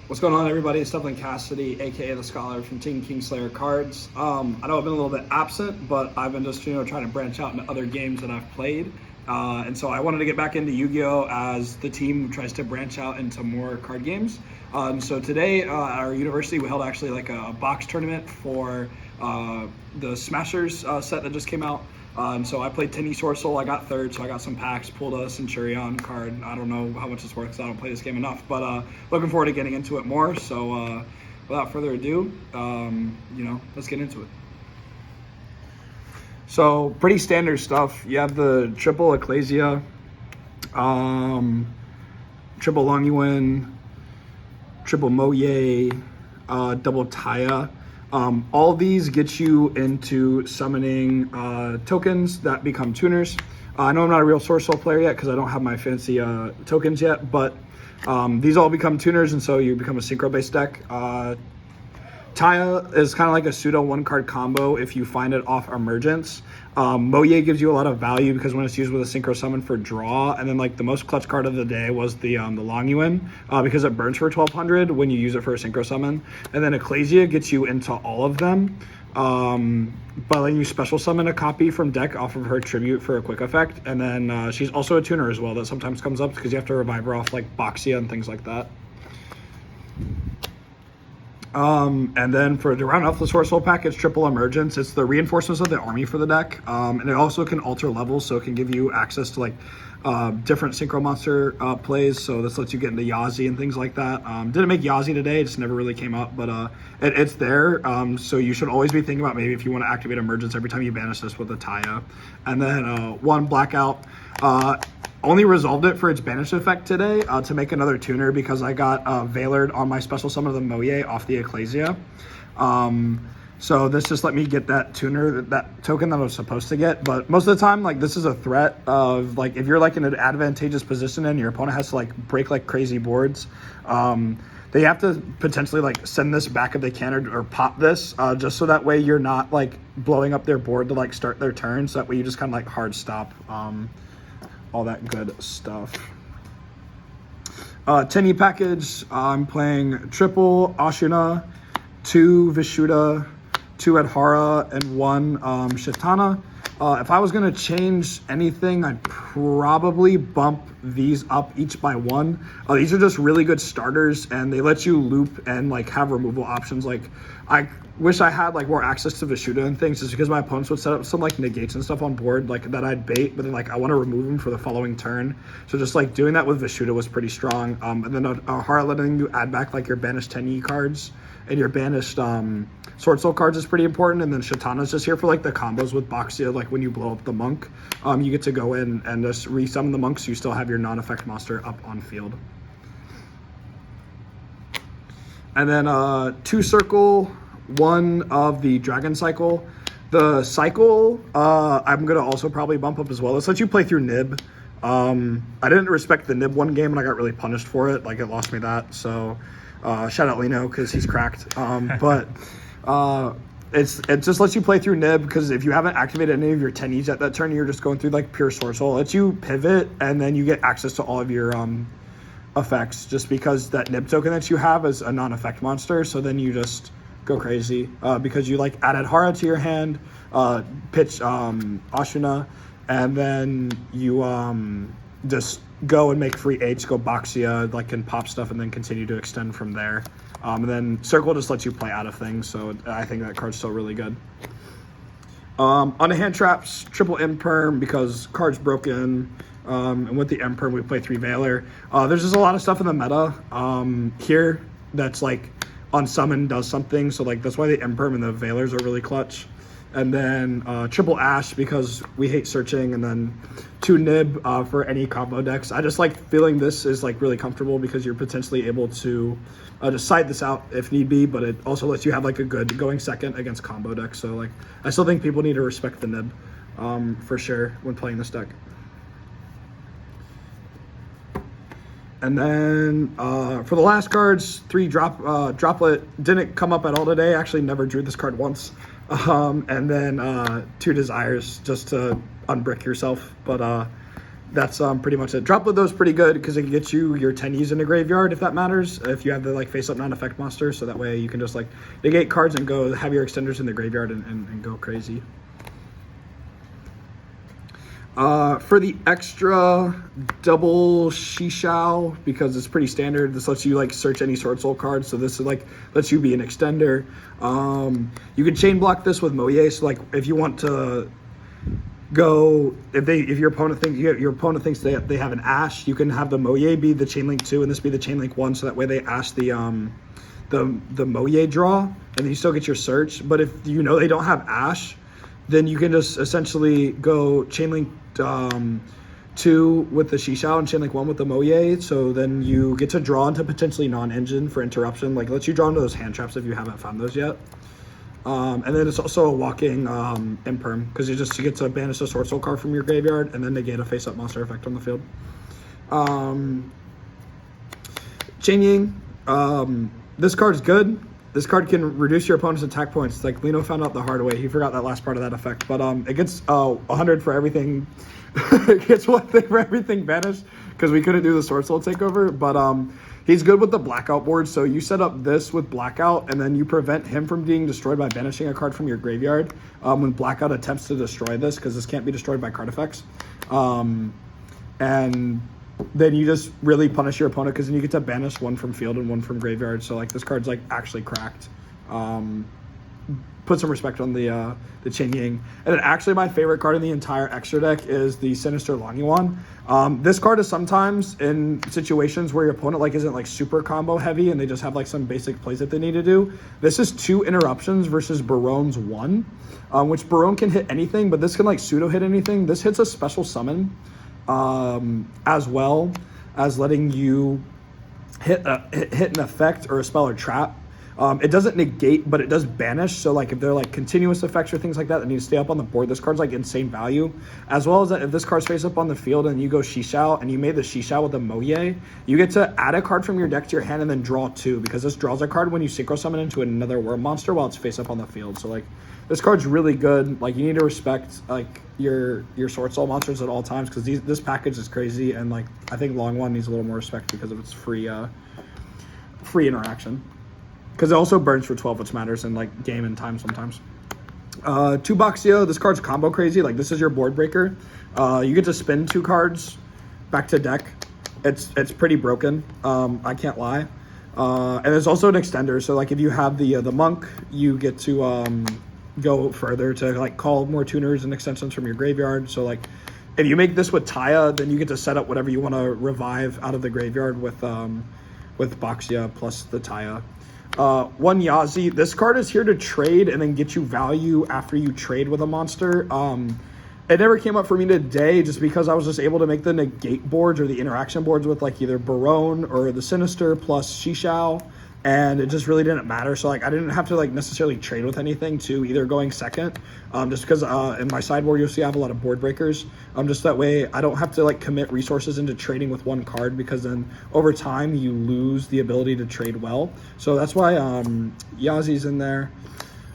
What's going on, everybody? It's Devlin Cassidy, aka the Scholar from Team Kingslayer Cards. I know I've been a little bit absent, but I've been just trying to branch out into other games that I've played, and so I wanted to get back into Yu-Gi-Oh as the team tries to branch out into more card games. So today at our university we held actually like a box tournament for the Smashers set that just came out. So I played Tenyi Swordsoul. I got third, so I got some packs, pulled a Centurion card. I don't know how much it's worth because I don't play this game enough, but looking forward to getting into it more. So without further ado, let's get into it. So pretty standard stuff. You have the triple Ecclesia, triple Longyuan, triple Moye, double Taya. All these get you into summoning tokens that become tuners. I know I'm not a real Swordsoul player yet because I don't have my fancy tokens yet, but these all become tuners, and so you become a synchro-based deck. Taya is kind of like a pseudo one-card combo if you find it off Emergence. Moye gives you a lot of value because when it's used with a synchro summon for draw, and then like the most clutch card of the day was the Longyuan because it burns for 1200 when you use it for a synchro summon. And then Ecclesia gets you into all of them by letting you special summon a copy from deck off of her tribute for a quick effect. And then she's also a tuner as well that sometimes comes up because you have to revive her off like Boxia and things like that. And then for the round out the Swordsoul pack, it's triple Emergence. It's the reinforcements of the army for the deck, and it also can alter levels, so it can give you access to like different synchro monster plays. So this lets you get into Yazi and things like that. Didn't make Yazi today; it just never really came up, but it's there. So you should always be thinking about maybe if you want to activate Emergence every time you banish this with a Taya. And then one Blackout. Only resolved it for its banish effect today to make another tuner because I got Veilered on my special summon of the Moye off the Ecclesia. So this just let me get that tuner, that token that I was supposed to get. But most of the time, like, this is a threat of, like, if you're like in an advantageous position and your opponent has to like break like crazy boards, they have to potentially like send this back if they can, or pop this just so that way you're not like blowing up their board to like start their turn. So that way you just kind of like hard stop. All that good stuff. Tenyi package, I'm playing triple Ashuna, 2 Vishuddha, 2 Adhara, and 1 Shatana. If I was going to change anything, I'd probably bump these up each by 1. These are just really good starters, and they let you loop and like have removal options. Like, I wish I had like more access to Vishuddha and things, just because my opponents would set up some like negates and stuff on board like that I'd bait, but then like I want to remove them for the following turn. So just like doing that with Vishuddha was pretty strong. And then Adhara letting you add back like your banished Tenyi cards and your banished Swordsoul cards is pretty important. And then Shatana's just here for like the combos with Boxia, like when you blow up the monk, you get to go in and just resummon the monk so you still have your non-effect monster up on field. And then 2 circle, 1 of the Dragon Cycle. The Cycle, I'm going to also probably bump up as well. This lets you play through Nib. I didn't respect the Nib one game and I got really punished for it. Like, it lost me that. So shout out Lino because he's cracked. But it just lets you play through Nib because if you haven't activated any of your Tenyis at that turn, you're just going through like pure Swordsoul. It lets you pivot and then you get access to all of your effects just because that Nib token that you have is a non-effect monster. So then you just go crazy because you like added Hara to your hand, pitch Ashuna, and then you just go and make free H, go Boxia, like, and pop stuff, and then continue to extend from there. And then Circle just lets you play out of things, so I think that card's still really good. On the hand traps, triple Imperm because card's broken. And with the Imperm, we play 3 Veiler. There's just a lot of stuff in the meta here that's like on summon does something, so like that's why the Imperm and the Veilers are really clutch. And then triple Ash because we hate searching, and then 2 Nib for any combo decks. I just like feeling this is like really comfortable because you're potentially able to just side this out if need be, but it also lets you have like a good going second against combo decks. So like I still think people need to respect the Nib for sure when playing this deck. And then for the last cards, 3 Droplet didn't come up at all today. Actually never drew this card once. And then 2 Desires just to unbrick yourself. But that's pretty much it. Drop Those pretty good because it can get you your Tenyis in the graveyard if that matters. If you have the like face up non-effect monster, so that way you can just like negate cards and go have your extenders in the graveyard and go crazy. For the extra double Yugioh, because it's pretty standard, this lets you like search any Swordsoul card. So this is like lets you be an extender. You can chain block this with Moye. So like if you want to go, if your opponent thinks they have an Ash, you can have the Moye be the chain link 2 and this be the chain link 1. So that way they Ash the Moye draw, and then you still get your search. But if you know they don't have Ash, then you can just essentially go chain link 2 with the Yugioh and chain link 1 with the Moye. So then you get to draw into potentially non-engine for interruption. Like lets you draw into those hand traps if you haven't found those yet. And then it's also a walking imperm because you get to banish a Swordsoul card from your graveyard and then negate a face-up monster effect on the field. Chaining, this card's good. This card can reduce your opponent's attack points. Like Lino found out the hard way. He forgot that last part of that effect. But it gets 100 for everything. It gets 1 thing for everything banished because we couldn't do the Swordsoul takeover. But he's good with the blackout board. So you set up this with blackout and then you prevent him from being destroyed by banishing a card from your graveyard when blackout attempts to destroy this, because this can't be destroyed by card effects. And then you just really punish your opponent because then you get to banish 1 from field and 1 from graveyard. So like this card's like actually cracked. Put some respect on the Chen Ying. And then actually my favorite card in the entire extra deck is the Sinister Longyuan. This card is sometimes in situations where your opponent like isn't like super combo heavy and they just have like some basic plays that they need to do. This is 2 interruptions versus Baron's 1, which Baron can hit anything, but this can like pseudo hit anything. This hits a special summon. As well as letting you hit an effect or a spell or trap. It doesn't negate, but it does banish. So like if they're like continuous effects or things like that need to stay up on the board, this card's like insane value. As well as that if this card's face up on the field and you go Yugioh and you made the Yugioh with the Moye, you get to add a card from your deck to your hand and then draw 2, because this draws a card when you synchro summon into another worm monster while it's face up on the field. So like this card's really good. Like you need to respect like your Swordsoul monsters at all times because this package is crazy, and like I think Long One needs a little more respect because of its free interaction. Because it also burns for 12, which matters in like game and time sometimes. 2 Boxio, this card's combo crazy. Like this is your board breaker. You get to spin 2 cards back to deck. It's pretty broken. I can't lie. And there's also an extender. So like if you have the monk, you get to go further to like call more tuners and extensions from your graveyard. So like if you make this with Taya, then you get to set up whatever you want to revive out of the graveyard with Boxia plus the Taya. 1 Yazi, this card is here to trade and then get you value after you trade with a monster. It never came up for me today just because I was just able to make the negate boards or the interaction boards with like either Baron or the Sinister plus Yugioh, and it just really didn't matter. So like I didn't have to like necessarily trade with anything to either going second, just because in my sideboard you'll see I have a lot of board breakers. Just that way I don't have to like commit resources into trading with 1 card, because then over time you lose the ability to trade well. So that's why Yazi's in there.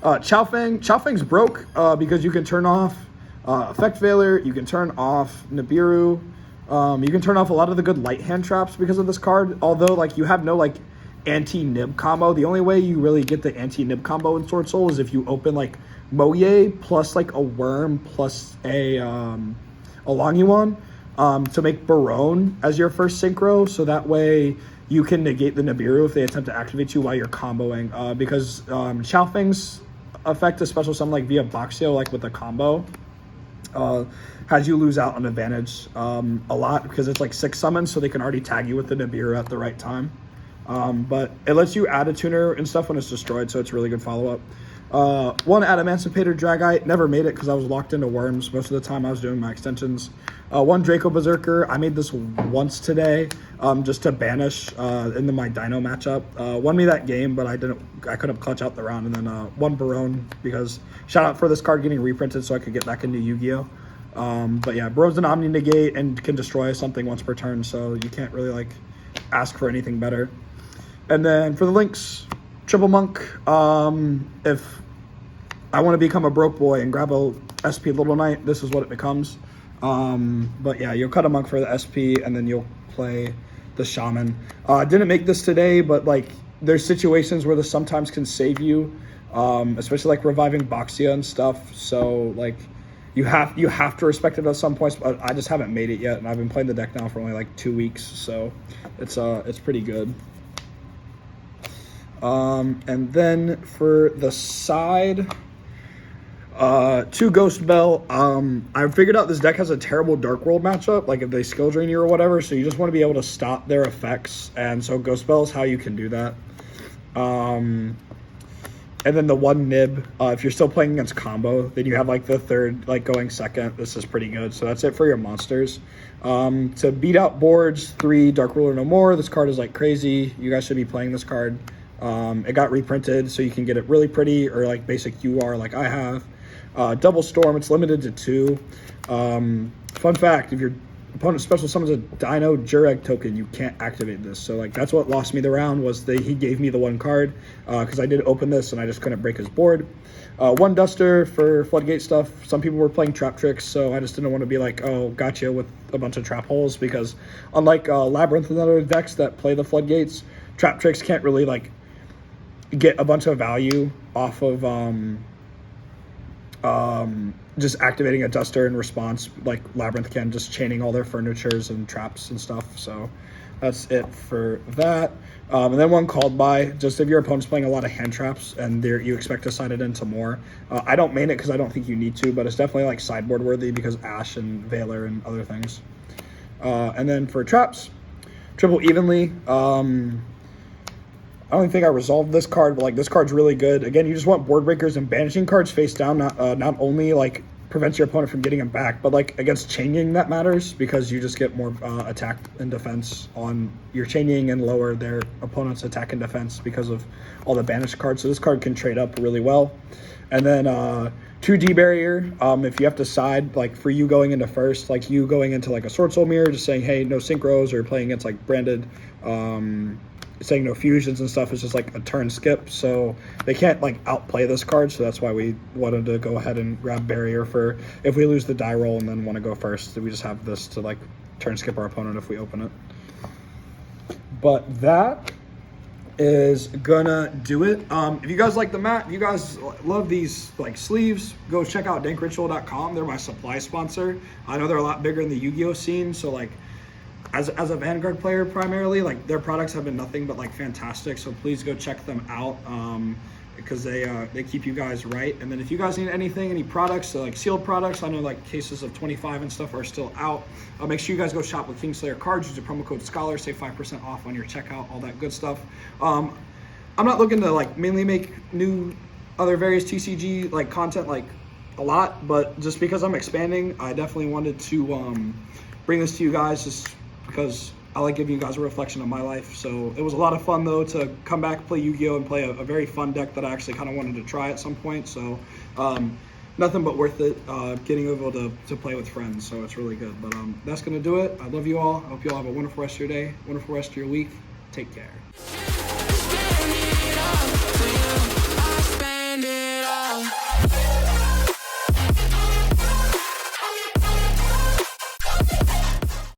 Chaofeng's broke because you can turn off effect failure, you can turn off Nibiru, you can turn off a lot of the good light hand traps because of this card, although like you have no like anti-nib combo. The only way you really get the anti-nib combo in Swordsoul is if you open like Moye plus like a worm plus a Longyuan to make Baron as your first synchro, so that way you can negate the Nibiru if they attempt to activate you while you're comboing, because Chaofeng's effect a special summon like via Boxio like with a combo has you lose out on advantage a lot because it's like 6 summons, so they can already tag you with the Nibiru at the right time. But it lets you add a tuner and stuff when it's destroyed, so it's a really good follow-up. 1 Adamancipator Dragite, never made it because I was locked into worms most of the time I was doing my extensions. 1 Draco Berserker, I made this once today just to banish into my Dino matchup. Won me that game, but I couldn't clutch out the round. And then 1 Baron, because shout out for this card getting reprinted so I could get back into Yu-Gi-Oh! But yeah, Baron's an Omni Negate and can destroy something once per turn, so you can't really like ask for anything better. And then for the links, Triple Monk, if I want to become a broke boy and grab a SP Little Knight, this is what it becomes. But yeah, you'll cut a monk for the SP, and then you'll play the shaman. Didn't make this today, but like there's situations where this sometimes can save you, especially like reviving Boxia and stuff. So like you have to respect it at some points, but I just haven't made it yet, and I've been playing the deck now for only like 2 weeks, so it's pretty good. And then for the side, 2 Ghost Bell. I figured out this deck has a terrible Dark World matchup, like if they skill drain you or whatever, so you just want to be able to stop their effects, and so Ghost Bell is how you can do that. And then the 1 Nib, if you're still playing against combo, then you have like the 3rd, like going 2nd. This is pretty good. So that's it for your monsters. To beat out boards, 3 Dark Ruler No More. This card is like crazy. You guys should be playing this card. It got reprinted, so you can get it really pretty, or like basic UR like I have. Double Storm, it's limited to 2. Fun fact, if your opponent special summons a Dino Jureg token, you can't activate this. So like that's what lost me the round, was he gave me the 1 card, because I did open this and I just couldn't break his board. 1 Duster for Floodgate stuff. Some people were playing Trap Tricks, so I just didn't want to be like, oh, gotcha, with a bunch of trap holes, because unlike Labyrinth and other decks that play the Floodgates, Trap Tricks can't really like get a bunch of value off of just activating a Duster in response, like Labyrinth can, just chaining all their furnitures and traps and stuff. So that's it for that. And then 1 Called By, just if your opponent's playing a lot of hand traps and you expect to side it into more. I don't main it because I don't think you need to, but it's definitely like sideboard worthy because Ash and Veiler and other things. And then for traps, Triple Evenly. I don't think I resolved this card, but like this card's really good. Again, you just want board breakers and banishing cards face down. Not only like prevents your opponent from getting them back, but like against chaining that matters, because you just get more attack and defense on your chaining and lower their opponent's attack and defense because of all the banished cards. So this card can trade up really well. And then 2D barrier. If you have to side, like for you going into first, like you going into like a Swordsoul mirror, just saying hey, no synchros, or playing against like branded. Saying no fusions and stuff is just like a turn skip, so they can't like outplay this card, so that's why we wanted to go ahead and grab barrier for if we lose the die roll and then want to go first, we just have this to like turn skip our opponent if we open it. But that is gonna do it. If you guys like the mat, if you guys love these like sleeves, go check out dankritual.com. They're my supply sponsor. I know they're a lot bigger in the Yu-Gi-Oh scene, so like as a Vanguard player primarily, like their products have been nothing but like fantastic, so please go check them out, because they keep you guys right. And then if you guys need any products, so like sealed products, I know like cases of 25 and stuff are still out. Make sure you guys go shop with Kingslayer cards, use the promo code SCHOLAR, save 5% off on your checkout, all that good stuff. I'm not looking to like mainly make new other various TCG like content like a lot, but just because I'm expanding, I definitely wanted to bring this to you guys, just because I like giving you guys a reflection of my life. So it was a lot of fun though to come back, play Yu-Gi-Oh, and play a very fun deck that I actually kind of wanted to try at some point. So nothing but worth it, getting able to play with friends. So it's really good. But that's gonna do it. I love you all. I hope you all have a wonderful rest of your day, wonderful rest of your week. Take care.